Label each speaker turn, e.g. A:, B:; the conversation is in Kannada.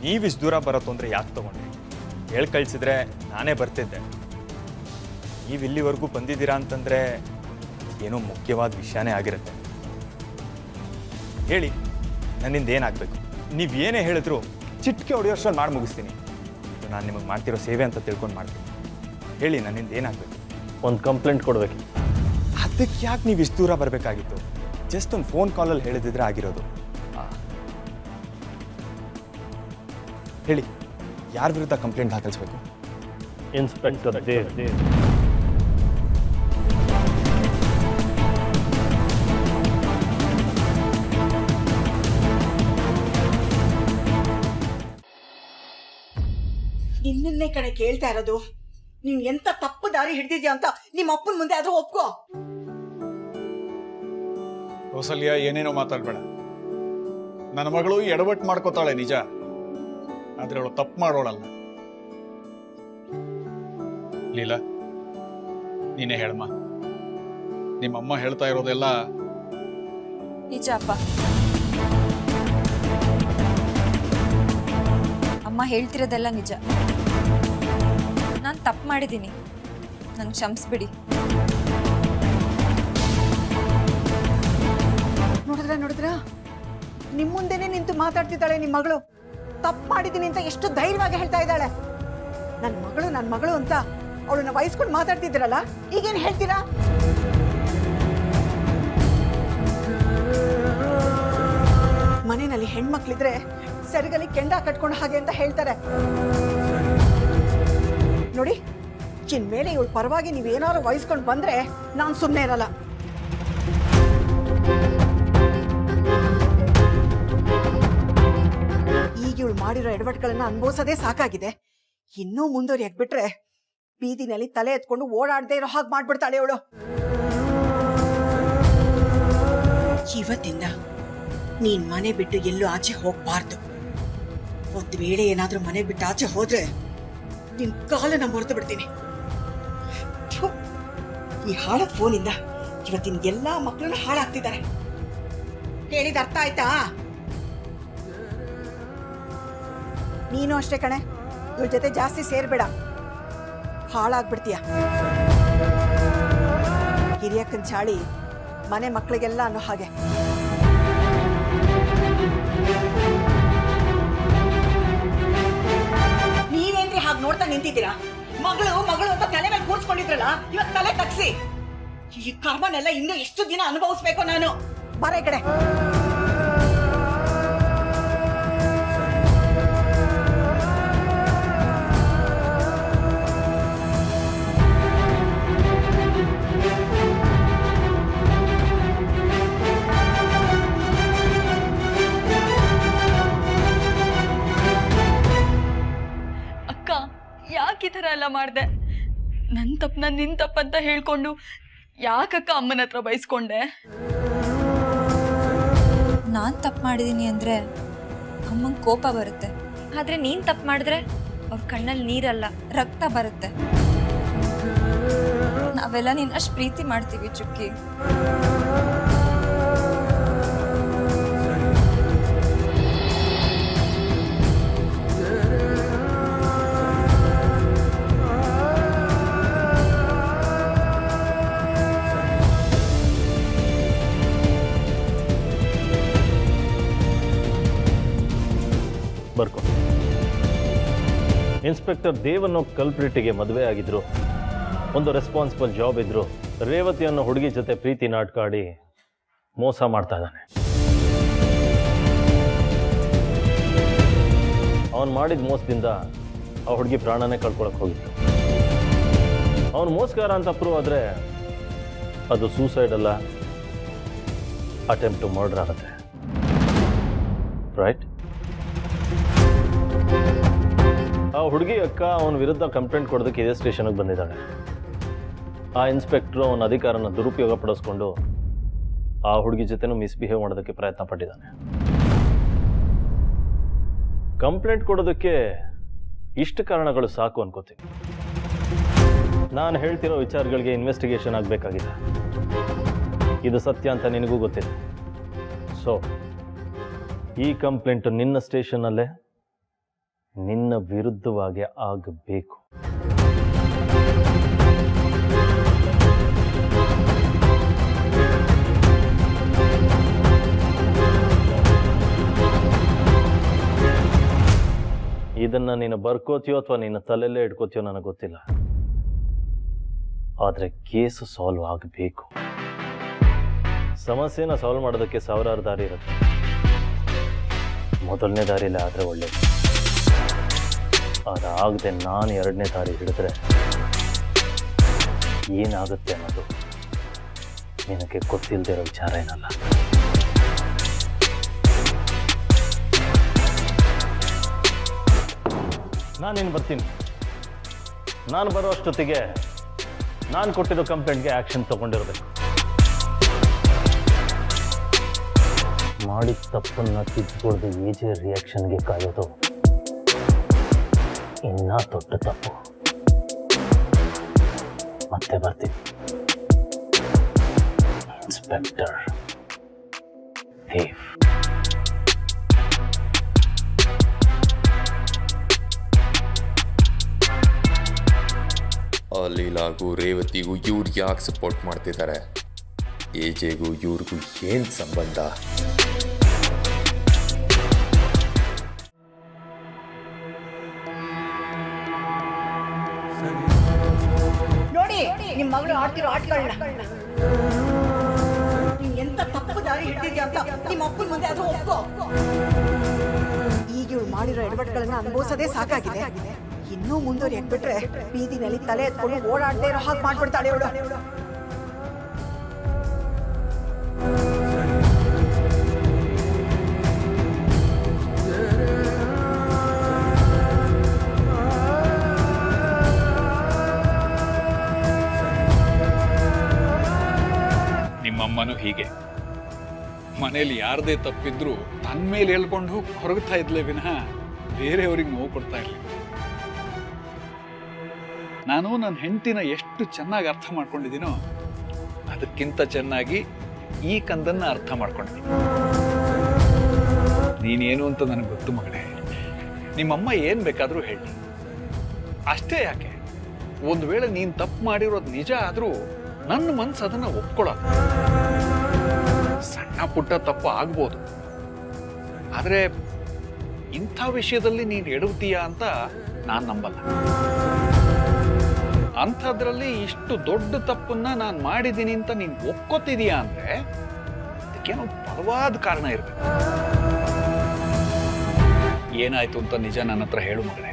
A: ನೀವಿಷ್ಟು ದೂರ ಬರೋ ತೊಂದರೆ ಯಾಕೆ ತೊಗೊಂಡ್ರಿ? ಹೇಳಿ ಕಳಿಸಿದ್ರೆ ನಾನೇ ಬರ್ತಿದ್ದೆ. ನೀವು ಇಲ್ಲಿವರೆಗೂ ಬಂದಿದ್ದೀರಾ ಅಂತಂದರೆ ಏನೋ ಮುಖ್ಯವಾದ ವಿಷಯನೇ ಆಗಿರುತ್ತೆ. ಹೇಳಿ, ನನ್ನಿಂದ ಏನಾಗಬೇಕು? ನೀವು ಏನೇ ಹೇಳಿದ್ರು ಚಿಟಿಕೆ ಹೊಡೆಯೋಷ್ಟರಲ್ಲಿ ಮಾಡಿ ಮುಗಿಸ್ತೀನಿ. ನಾನು ನಿಮಗೆ ಮಾಡ್ತಿರೋ ಸೇವೆ ಅಂತ ತಿಳ್ಕೊಂಡು ಮಾಡ್ತೀನಿ. ಹೇಳಿ, ನನ್ನಿಂದ ಏನಾಗಬೇಕು?
B: ಒಂದು ಕಂಪ್ಲೇಂಟ್ ಕೊಡಬೇಕು.
A: ಅದಕ್ಕೆ ಯಾಕೆ ನೀವು ಇಷ್ಟು ದೂರ ಬರಬೇಕಾಗಿತ್ತು? ಜಸ್ಟ್ ಒಂದು ಫೋನ್ ಕಾಲಲ್ಲಿ ಹೇಳಿದಿದ್ರೆ ಆಗಿರೋದು. ಹೇಳಿ, ಯಾರ ವಿರುದ್ಧ ಕಂಪ್ಲೇಂಟ್ ಹಾಕಿಸ್ಬೇಕು?
B: ಇನ್ಸ್ಪೆಕ್ಟರ್ ದೇವ್.
C: ನಿನ್ನನ್ನೇ ಕಡೆ ಕೇಳ್ತಾ ಇರೋದು. ನೀನ್ ಎಂತ ತಪ್ಪು ದಾರಿ ಹಿಡಿದಿದ್ಯಾ ಅಂತ ನಿಮ್ಮ ಅಪ್ಪನ ಮುಂದೆ ಆದ್ರೂ ಒಪ್ಕೋ.
D: ಕೌಸಲ್ಯ, ಏನೇನೋ ಮಾತಾಡ್ಬೇಡ. ನನ್ನ ಮಗಳು ಎಡವಟ್ಟು ಮಾಡ್ಕೋತಾಳೆ ನಿಜ, ಆದ್ರೆ ಅವಳು ತಪ್ಪು ಮಾಡೋಳಲ್ಲ. ಲೀಲಾ, ನೀನೇ ಹೇಳಮ್ಮ. ನಿಮ್ಮಮ್ಮ ಹೇಳ್ತಾ ಇರೋದೆಲ್ಲ
E: ನಿಜ ಅಪ್ಪ. ಅಮ್ಮ ಹೇಳ್ತಿರೋದೆಲ್ಲ ನಿಜ. ನಾನು ತಪ್ಪು ಮಾಡಿದ್ದೀನಿ, ನಂಗೆ ಕ್ಷಮಿಸ್ಬಿಡಿ.
C: ನೋಡಿದ್ರ ನಿಮ್ ಮುಂದೆನೆ ನಿಂತು ಮಾತಾಡ್ತಿದ್ದಾಳೆ ನಿಮ್ ಮಗಳು. ತಪ್ಪು ಮಾಡಿದ್ದೀನಿ ಅಂತ ಎಷ್ಟು ಧೈರ್ಯವಾಗಿ ಹೇಳ್ತಾ ಇದ್ದಾಳೆ. ನನ್ನ ಮಗಳು ಅಂತ ಅವಳನ್ನ ವಹಿಸ್ಕೊಂಡು ಮಾತಾಡ್ತಿದ್ದೀರಲ್ಲ, ಈಗೇನ್ ಹೇಳ್ತೀರಾ? ಮನೆಯಲ್ಲಿ ಹೆಣ್ಮಕ್ಳಿದ್ರೆ ಸೆರಗಲ್ಲಿ ಕೆಂಡ ಕಟ್ಕೊಂಡು ಹಾಗೆ ಅಂತ ಹೇಳ್ತಾರೆ ನೋಡಿ. ಇನ್ಮೇಲೆ ಇವಳು ಪರವಾಗಿ ನೀವೇನಾದ್ರು ವಹಿಸ್ಕೊಂಡು ಬಂದ್ರೆ ನಾನು ಸುಮ್ಮನೆ ಇರಲ್ಲ. ಈಗ ಇವಳು ಮಾಡಿರೋ ಎಡವಟ್ಟುಗಳನ್ನ ಅನುಭವಿಸೋದೇ ಸಾಕಾಗಿದೆ. ಇನ್ನೂ ಮುಂದುವರಿಯಕ್ ಬಿಟ್ರೆ ಬೀದಿನಲ್ಲಿ ತಲೆ ಎತ್ಕೊಂಡು ಓಡಾಡದೆ ಇರೋ ಹಾಗೆ ಮಾಡ್ಬಿಡ್ತಾಳೆ ಇವಳು. ಇವತ್ತಿಂದ ನೀನ್ ಮನೆ ಬಿಟ್ಟು ಎಲ್ಲೂ ಆಚೆ ಹೋಗ್ಬಾರ್ದು. ಒಂದ್ ವೇಳೆ ಏನಾದ್ರೂ ಮನೆ ಬಿಟ್ಟು ಆಚೆ ಹೋದ್ರೆ ನಿನ್ ಕಾಲನ್ನ ಮುರಿದು ಬಿಡ್ತೀನಿ. ಈ ಹಾಳ ಫೋನಿಂದ ಇವತ್ತಿನ ಎಲ್ಲಾ ಮಕ್ಕಳನ್ನ ಹಾಳಾಗ್ತಿದ್ದಾರೆ. ಹೇಳಿದ ಅರ್ಥ ಆಯ್ತಾ? ನೀನು ಅಷ್ಟೇ ಕಣೆ, ಇವ್ರ ಜೊತೆ ಜಾಸ್ತಿ ಸೇರ್ಬೇಡ, ಹಾಳಾಗ್ಬಿಡ್ತೀಯ. ಹಿರಿಯಕ್ಕನ್ ಚಾಳಿ ಮನೆ ಮಕ್ಕಳಿಗೆಲ್ಲ ಅನ್ನೋ ಹಾಗೆ. ನೀವೇನ್ರಿ ಹಾಗೆ ನೋಡ್ತಾ ನಿಂತಿದ್ದೀರಾ? ಮಗಳು ಅಂತ ತಲೆ ಮೇಲೆ ಕೂರ್ಸ್ಕೊಂಡಿದ್ರಲ್ಲ, ಇವತ್ತು ತಲೆ ತಗ್ಸಿ. ಈ ಕರ್ಮನೆಲ್ಲ ಇನ್ನೂ ಎಷ್ಟು ದಿನ ಅನುಭವಿಸ್ಬೇಕು ನಾನು? ಬರ ಈ ಕಡೆ.
E: ಯಾಕೆ ಈ ಥರ ಎಲ್ಲ ಮಾಡಿದೆ? ನನ್ನ ತಪ್ಪು ನಿನ್ನ ತಪ್ಪಂತ ಹೇಳ್ಕೊಂಡು ಯಾಕಕ್ಕ ಅಮ್ಮನ ಹತ್ರ ಬಯಸ್ಕೊಂಡೆ? ನಾನು ತಪ್ಪು ಮಾಡಿದ್ದೀನಿ ಅಂದರೆ ಅಮ್ಮಂಗೆ ಕೋಪ ಬರುತ್ತೆ, ಆದರೆ ನೀನು ತಪ್ಪು ಮಾಡಿದ್ರೆ ಅವ್ರ ಕಣ್ಣಲ್ಲಿ ನೀರಲ್ಲ ರಕ್ತ ಬರುತ್ತೆ. ನಾವೆಲ್ಲ ನಿನ್ನ ಅಷ್ಟು ಪ್ರೀತಿ ಮಾಡ್ತೀವಿ ಚುಕ್ಕಿ.
B: ಬರ್ಕೊ. ಇನ್ಸ್ಪೆಕ್ಟರ್ ದೇವ್ ಅನ್ನೋ ಕಲ್ಪ್ರಿಟಿಗೆ ಮದುವೆ ಆಗಿದ್ರು, ಒಂದು ರೆಸ್ಪಾನ್ಸಿಬಲ್ ಜಾಬ್ ಇದ್ರು. ರೇವತಿ ಅನ್ನೋ ಹುಡುಗಿ ಜೊತೆ ಪ್ರೀತಿ ನಾಟಕ ಆಡಿ ಮೋಸ ಮಾಡ್ತಾ ಇದ್ದಾನೆ. ಅವನು ಮಾಡಿದ ಮೋಸದಿಂದ ಆ ಹುಡುಗಿ ಪ್ರಾಣನೇ ಕಳ್ಕೊಳಕ್ ಹೋಗಿತ್ತು. ಅವನು ಮೋಸಗಾರ ಅಂತ ಪ್ರೂವ್ ಆದರೆ ಅದು ಸೂಸೈಡ್ ಅಲ್ಲ, ಅಟೆಂಪ್ಟ್ ಟು ಮರ್ಡರ್ ಆಗುತ್ತೆ. ರೈಟ್? ಆ ಹುಡುಗಿ ಅಕ್ಕ ಅವನ ವಿರುದ್ಧ ಕಂಪ್ಲೇಂಟ್ ಕೊಡೋದಕ್ಕೆ ಇದೇ ಸ್ಟೇಷನ್ಗೆ ಬಂದಿದ್ದಾಳೆ. ಆ ಇನ್ಸ್ಪೆಕ್ಟ್ರು ಅವನ ಅಧಿಕಾರನ ದುರುಪಯೋಗ ಪಡಿಸ್ಕೊಂಡು ಆ ಹುಡುಗಿ ಜೊತೆನೂ ಮಿಸ್ಬಿಹೇವ್ ಮಾಡೋದಕ್ಕೆ ಪ್ರಯತ್ನ ಪಟ್ಟಿದ್ದಾನೆ. ಕಂಪ್ಲೇಂಟ್ ಕೊಡೋದಕ್ಕೆ ಇಷ್ಟು ಕಾರಣಗಳು ಸಾಕು ಅನ್ಕೋತೀನಿ. ನಾನು ಹೇಳ್ತಿರೋ ವಿಚಾರಗಳಿಗೆ ಇನ್ವೆಸ್ಟಿಗೇಷನ್ ಆಗಬೇಕಾಗಿದೆ. ಇದು ಸತ್ಯ ಅಂತ ನಿನಗೂ ಗೊತ್ತಿದೆ. ಸೊ ಈ ಕಂಪ್ಲೇಂಟ್ ನಿನ್ನ ಸ್ಟೇಷನ್ನಲ್ಲೇ ನಿನ್ನ ವಿರುದ್ಧವಾಗಿ ಆಗಬೇಕು. ಇದನ್ನ ನೀನು ಬರ್ಕೋತೀಯೋ ಅಥವಾ ನಿನ್ನ ತಲೆಯಲ್ಲೇ ಇಟ್ಕೋತೀಯೋ ನನಗೆ ಗೊತ್ತಿಲ್ಲ, ಆದರೆ ಕೇಸು ಸಾಲ್ವ್ ಆಗಬೇಕು. ಸಮಸ್ಯೆನ ಸಾಲ್ವ್ ಮಾಡೋದಕ್ಕೆ ಸಾವಿರಾರು ದಾರಿ ಇರುತ್ತೆ. ಮೊದಲನೇ ದಾರಿಯಲ್ಲಿ ಆದರೆ ಒಳ್ಳೇದು. ಅದಾಗದೆ ನಾನು ಎರಡನೇ ದಾರಿ ಹಿಡಿದ್ರೆ ಏನಾಗುತ್ತೆ ಅನ್ನೋದು ನಿನಗೆ ಗೊತ್ತಿಲ್ಲದೆ ಇರೋ ವಿಚಾರ ಏನಲ್ಲ. ನಾನೇನು ಬರ್ತೀನಿ. ನಾನು ಬರೋ ಅಷ್ಟೊತ್ತಿಗೆ ನಾನು ಕೊಟ್ಟಿರೋ ಕಂಪ್ಲೇಂಟ್ಗೆ ಆ್ಯಕ್ಷನ್ ತಗೊಂಡಿರಬೇಕು. ಮಾಡಿದ ತಪ್ಪನ್ನು ತಿದ್ದುಕೊಳ್ದೆ ಈಜೆ ರಿಯಾಕ್ಷನ್ಗೆ ಕಾಯೋದು ಇನ್ನೂ ದೊಡ್ಡ ತಪ್ಪು. ಮತ್ತೆ ಬರ್ತೀನಿ. Inspector thief.
F: ಲೀಲಾಗೂ ರೇವತಿಗೂ ಇವ್ರು ಯಾಕೆ ಸಪೋರ್ಟ್ ಮಾಡ್ತಿದ್ದಾರೆ? ಎಜೆಗೂ ಇವ್ರಿಗೂ ಏನು ಸಂಬಂಧ?
C: ನೋಡಿ ನಿಮ್ ಮಗಳು ಆಡ್ತಿರೋ ಆಟಗಳನ್ನ. ನೀನ್ ಎಂತ ತಪ್ಪು ದಾರಿ ಹಿಡಿದಿದ್ಯಾ ಅಂತ ನಿಮ್ಮ ಅಪ್ಪನ ಮುಂದೆ ಅದು ಒಪ್ಕೋ. ಈಗ ಇವ್ರು ಮಾಡಿರೋ ಎಡವಟ್ಟುಗಳನ್ನ ಅನುಭವಿಸೋದೇ ಸಾಕಾಗಿದೆ. ಇನ್ನೂ ಮುಂದುವರಿಯಕ್ ಬಿಟ್ರೆ ಬೀದಿನಲ್ಲಿ ತಲೆ ಎತ್ಕೊಂಡು ಓಡಾಡದೇ ಇರೋ ಹಾಗೆ ಮಾಡ್ಬಿಡ್ತಾಳೆ ಇವಳು.
D: ನಿಮ್ಮಮ್ಮನೂ ಹೀಗೆ ಮನೇಲಿ ಯಾರದೇ ತಪ್ಪಿದ್ರು ತನ್ನ ಮೇಲೆ ಹೇಳ್ಕೊಂಡು ಹೊರಗ್ತಾ ಇದ್ಲೇ ವಿನಃ ಬೇರೆಯವ್ರಿಗೆ ನೋವು ಕೊಡ್ತಾ ಇರಲಿಲ್ಲ. ನಾನು ನನ್ನ ಹೆಂಡತಿನ ಎಷ್ಟು ಚೆನ್ನಾಗಿ ಅರ್ಥ ಮಾಡ್ಕೊಂಡಿದ್ದೀನೋ ಅದಕ್ಕಿಂತ ಚೆನ್ನಾಗಿ ಈ ಕಂದನ್ನ ಅರ್ಥ ಮಾಡ್ಕೊಂಡಿದ್ದೀನಿ. ನೀನೇನು ಅಂತ ನನಗೆ ಗೊತ್ತು ಮಗಳೇ. ನಿಮ್ಮಮ್ಮ ಏನು ಬೇಕಾದರೂ ಹೇಳಿ, ಅಷ್ಟೇ ಯಾಕೆ, ಒಂದು ವೇಳೆ ನೀನು ತಪ್ಪು ಮಾಡಿರೋದು ನಿಜ ಆದರೂ ನನ್ನ ಮನಸ್ಸು ಅದನ್ನು ಒಪ್ಕೊಳ್ಳೋದು. ಸಣ್ಣ ಪುಟ್ಟ ತಪ್ಪು ಆಗ್ಬೋದು, ಆದರೆ ಇಂಥ ವಿಷಯದಲ್ಲಿ ನೀನು ಎಡುತ್ತೀಯ ಅಂತ ನಾನು ನಂಬಲ್ಲ. ಅಂಥದ್ರಲ್ಲಿ ಇಷ್ಟು ದೊಡ್ಡ ತಪ್ಪನ್ನ ನಾನು ಮಾಡಿದ್ದೀನಿ ಅಂತ ನೀನು ಒಪ್ಕೋತಿದೀಯಾ ಅಂದ್ರೆ ಅದಕ್ಕೇನೋ ಬಲವಾದ ಕಾರಣ ಇರಬೇಕು. ಏನಾಯ್ತು ಅಂತ ನಿಜ ನನ್ನ ಹತ್ರ ಹೇಳು ಮಗಳೇ.